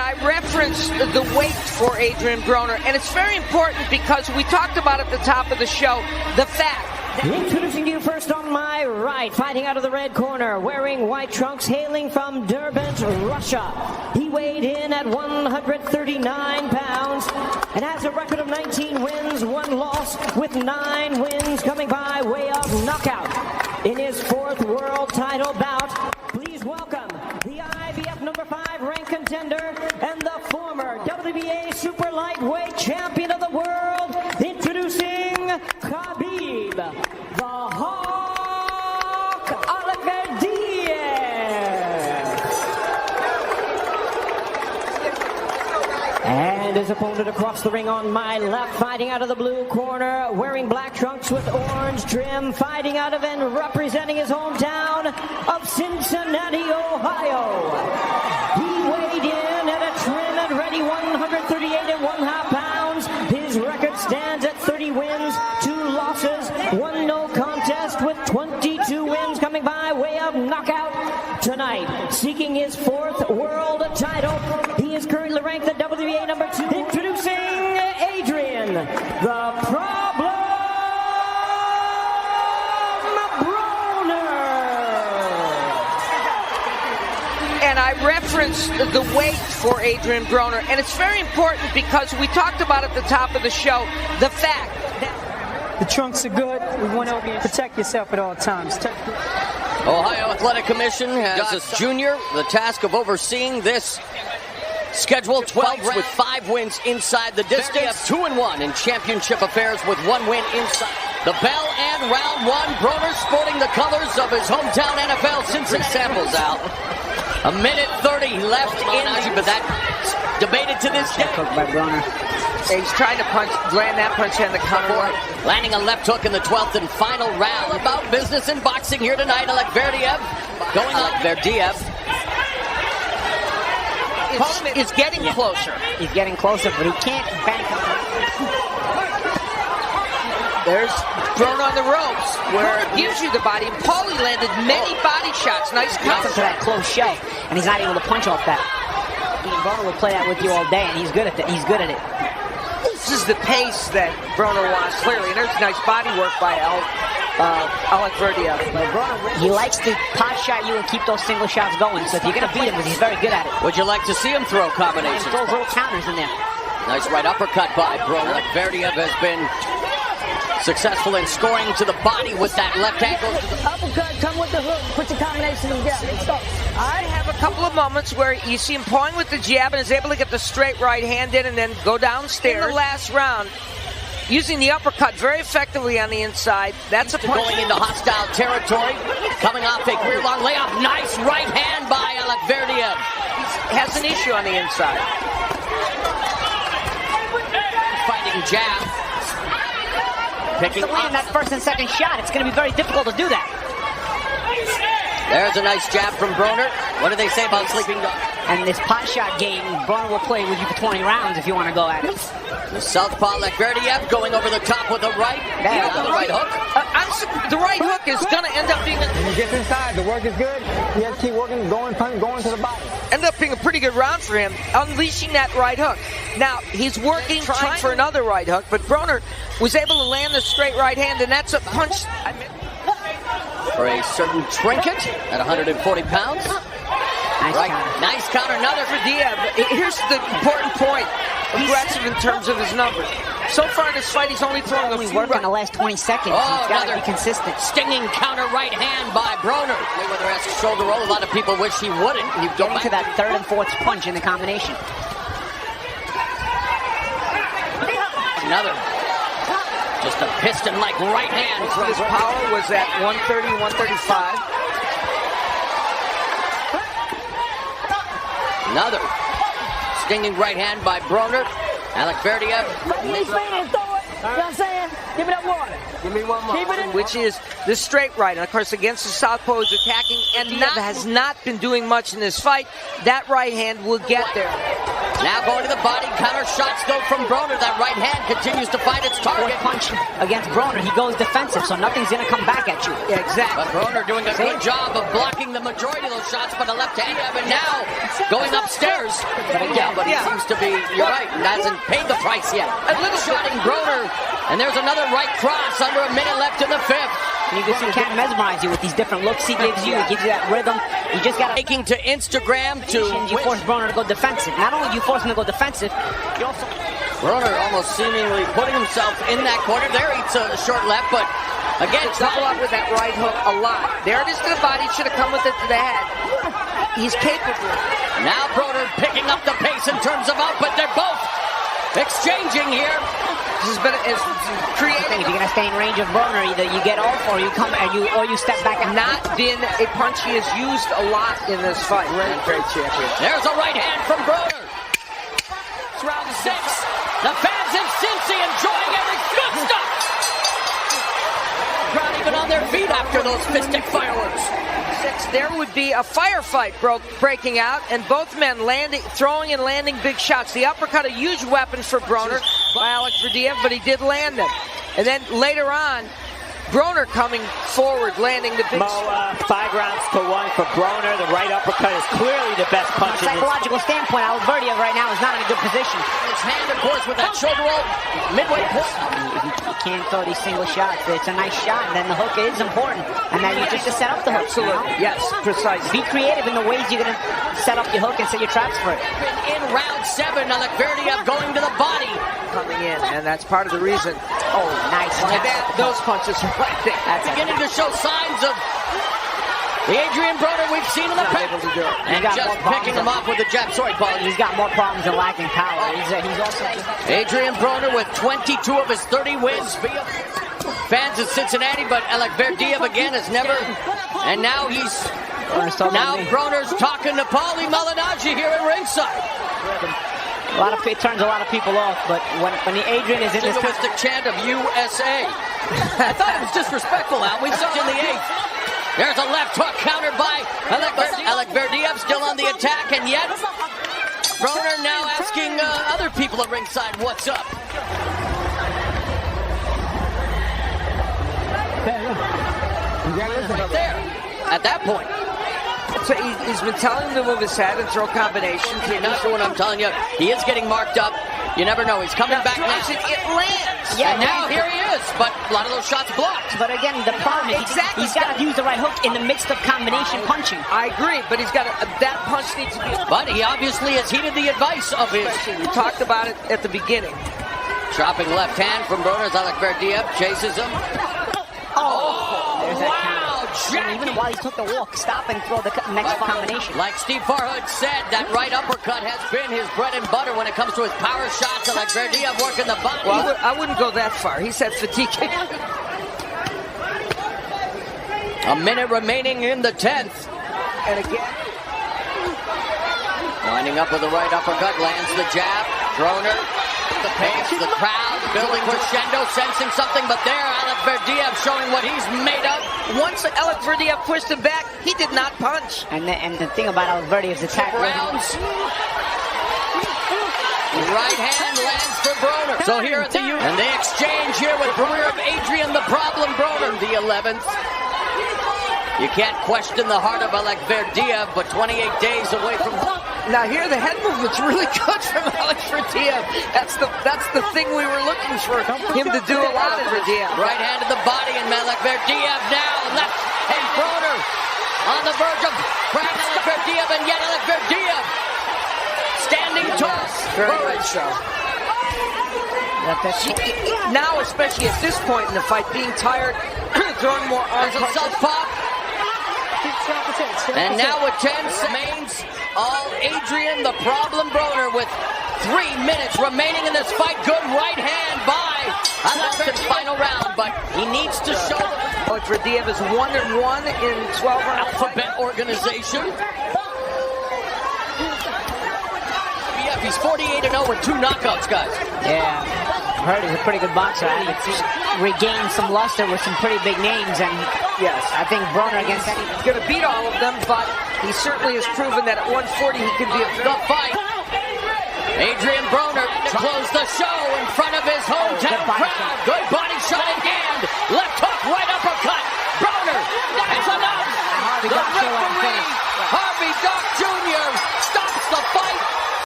And I referenced the weight for Adrien Broner, and it's very important because we talked about at the top of the show the fact. Introducing you first on my right, fighting out of the red corner, wearing white trunks, hailing from Derbent, Russia. He weighed in at 139 pounds and has a record of 19 wins, 1 loss, with 9 wins coming by way of knockout. In his 4th world title bout, please welcome the IBF number 5 ranked contender and the former WBA Super Lightweight champion of the world, introducing Khabib the Hawk Allakhverdiev. And his opponent across the ring on my left, fighting out of the blue corner, wearing black trunks with orange trim, fighting out of and representing his hometown of Cincinnati, Ohio. He weighed in at a trim and ready 138.5 pounds. His record stands at 30 wins, 2 losses, 1 no contest, with 22 wins coming by way of knockout tonight. Seeking his 4th world title, he is currently ranked at WBA number 2. Introducing Adrien, the Problem Broner. And I referenced the weight for Adrien Broner, and it's very important because we talked about at the top of the show the fact that the trunks are good. We want to protect yourself at all times. Ohio Athletic Commission has as junior the task of overseeing this scheduled 12 with 5 wins inside the distance. 2-1 in championship affairs with 1 win inside. The bell and round 1. Broner sporting the colors of his hometown NFL Cincinnati. Samples out. 1:30 left in, but that's debated to this day. Hook by Broner. he's trying to land that punch in the cover. Landing a left hook in the 12th and final round. About business in boxing here tonight. Allakhverdiev going Allakhverdiev. It's getting closer. He's getting closer, but he can't bank on it. There's Broner on the ropes, where it gives you the body. And Paulie landed many body shots. Nice cover to that close shell, and he's not able to punch off that. Broner will play that with you all day, and he's good at that. He's good at it. This is the pace that Broner wants, clearly. And there's nice body work by Allakhverdiev. He likes to pot shot you and keep those single shots going. So if you're going to beat him, he's very good at it. Would you like to see him throw combinations? He throws little counters in there. Nice right uppercut by Broner. Allakhverdiev has been successful in scoring to the body with that left ankle. Uppercut, come with the hook, put your combination together. I have a couple of moments where you see him pawing with the jab and is able to get the straight right hand in and then go downstairs. In the last round, using the uppercut very effectively on the inside. That's a punch. Going into hostile territory, coming off a career long layoff. Nice right hand by Allakhverdiev. He has an issue on the inside. Fighting jab. Picking to land that first and second shot, it's going to be very difficult to do that. There's a nice jab from Broner. What do they say about sleeping dog? And this pot shot game, Broner will play with you for 20 rounds if you want to go at it. The southpaw Allakhverdiev going over the top with a right. Yeah, the right hook. The right hook is going to end up being When he gets inside, the work is good. He has to keep working, going to the body. End up being a pretty good round for him, unleashing that right hook. Now, he's working, trying for another right hook, but Broner was able to land the straight right hand, and that's a punch. For a certain trinket at 140 pounds. Nice counter, another for Diab. Here's the important point. Aggressive in terms of his numbers. So far in this fight, he's only throwing a few work in the last 20 seconds. He's got to be consistent. Stinging counter right hand by Broner. Mayweather has a shoulder roll. A lot of people wish he wouldn't. He'd go back to that third and fourth punch in the combination. Another. Just a piston-like right hand. His power was at 130, 135. Another stinging right hand by Broner. Allakhverdiev. Throw it. You know what I'm saying? Give me that water. Give me one more. Keep it in. Which is the straight right. And of course, against the southpaw is attacking, and has not been doing much in this fight. That right hand will get there. Now going to the body, counter shots though from Broner. That right hand continues to find its target. Punch against Broner, he goes defensive, so nothing's going to come back at you. Yeah, exactly. But Broner doing a good job of blocking the majority of those shots, but the left hand, and now going upstairs. But again, but he seems to be, you're right, hasn't paid the price yet. A little shotting Broner, and there's another right cross under a minute left in the fifth. And you can't mesmerize you with these different looks he gives you. He gives you that rhythm. You just got to... Taking to Instagram to... You force Broner to go defensive. Not only do you force him to go defensive, you also... Broner almost seemingly putting himself in that corner. There, eats a short left, but again, trouble up with that right hook a lot. There it is to the body. Should have come with it to the head. He's capable. Now Broner picking up the pace in terms of output. They're both exchanging here. This has been creating. If you're gonna stay in range of Broner, either you get off or you come or you step back. Not been a punch he has used a lot in this fight. Great champion. There's a right hand from Broner. It's round 6. The fans in Cincy enjoying every good stuff. Crowd even on their feet after those fistic fireworks. There would be a firefight breaking out, and both men throwing and landing big shots. The uppercut, a huge weapon for Broner by Allakhverdiev, but he did land them. And then later on, Broner coming forward, landing the big... 5 rounds to 1 for Broner. The right uppercut is clearly the best punch. From a psychological standpoint, Allakhverdiev right now is not in a good position. His hand, of course, with that shoulder roll, midway point. You can't throw these single shots. It's a nice shot, and then the hook is important. And then you just set up the hook. Absolutely. Yes, precisely. Be creative in the ways you're going to set up your hook and set your traps for it. In round 7, Allakhverdiev going to the body. Coming in, and that's part of the reason. Oh, nice. Those punches are right there. That's beginning to show signs of the Adrien Broner we've seen in the past. And just picking him off with the jab. Sorry, Paul. He's got more problems than lacking power. He's also... Adrien Broner with 22 of his 30 wins via fans in Cincinnati, but Allakhverdiev again has never... And now Broner's talking to Paulie Malignaggi here at ringside. It turns a lot of people off, but when the Adrien is in this... Linguistic chant of USA. I thought it was disrespectful, Al. We saw it in the 8th. There's a left hook countered by Allakhverdiev, still on the attack, and yet Broner now asking other people at ringside what's up. Right there, at that point. So he's been telling him to move his head and throw combinations. That's what I'm telling you. He is getting marked up. You never know. He's coming back now. It lands. Yeah, and now here he is. But a lot of those shots blocked. But again, the problem is he's got to use the right hook in the midst of combination punching. I agree, but he's got that punch needs to be... But he obviously has heeded the advice of his... We talked about it at the beginning. Chopping left hand from Broner. Allakhverdiev chases him. Wow! Even while he took the walk, stop and throw the next combination. Like Steve Farhood said, that right uppercut has been his bread and butter when it comes to his power shots. Allakhverdiev working the body. Well, I wouldn't go that far. He said fatigue. A minute remaining in the 10th. And again. Winding up with the right uppercut, lands the jab. Broner, the pace, the crowd building crescendo, sensing something, but there Allakhverdiev showing what he's made of. Once Allakhverdiev pushed him back, he did not punch. And the thing about Allakhverdiev's attack... Rounds. Right hand lands for Broner. So here at the and they exchange here with career of Adrien the Problem Broner. The 11th. You can't question the heart of Allakhverdiev, but 28 days away from... Now here the head movement's really good from Allakhverdiev. That's the thing we were looking for him to do a lot of Allakverdiev. Right hand to the body, and Allakhverdiev now left hand Broner on the verge of cracking Allakhverdiev, and yet Allakhverdiev standing tall. Very much so. Now, especially at this point in the fight, being tired, throwing more arms. There's a southpaw. And now with 10 remains, all Adrien the Problem Broner with 3 minutes remaining in this fight. Good right hand by Allakhverdiev. Final round, but he needs to show. Allakhverdiev is 1-1 in 12 round alphabet organization. Yeah, he's 48-0 with 2 knockouts, guys. Yeah, I heard he's a pretty good boxer. I haven't seen regain some luster with some pretty big names, and yes, I think Broner against he's going to beat all of them, but he certainly has proven that at 140 he can be a the fight.